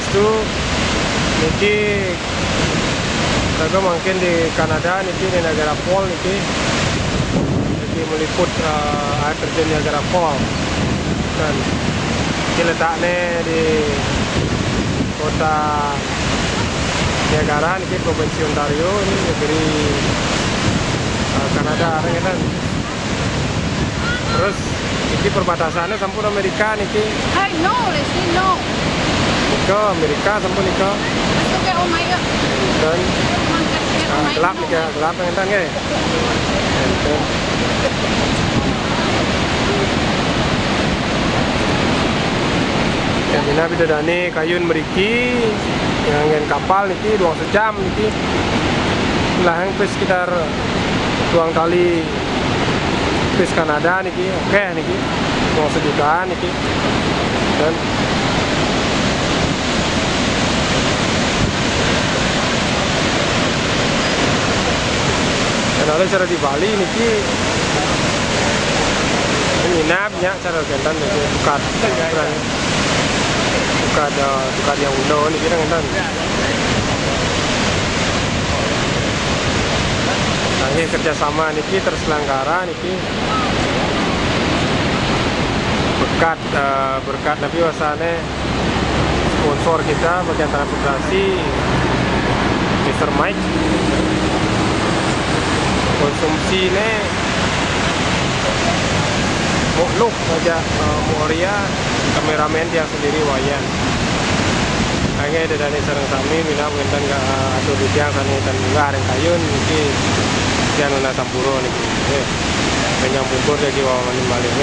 itu niki mungkin di Kanada niki di Niagara Falls niki meliput air terjun Niagara Falls, dan ini letaknya di kota Niagara niki provinsi Ontario, ini negeri Kanada kan. Terus niki perbatasannya sampun Amerika niki. Hey, no, Leslie, no. Niko Amerika sampun niko. Masuk ke Omaya. Dan gelap nih, gelap ngenten nggih. Ngenten. Ya bina bidadane kayun mriki yang kapal niki 2 jam niki. Lah yang sekitar 2 kali pes Kanada niki. Oke niki. 2 jutaan niki. Dan oleh cara di Bali niki nginapnya cara gentan niki bukan yang udah niki gentan. Nah ini kerjasama niki terselenggara niki berkat nabi wasane sponsor kita bagian transportasi Mr. Mike. Konsumsi ini mukluk aja Moria kameramen dia sendiri wayan. Hanya ada dari sarang sami mina bukan nggak atau biang sana dan nggak ada kayun ini jangan sampuro nih. Penyambung bor jadi wawan balik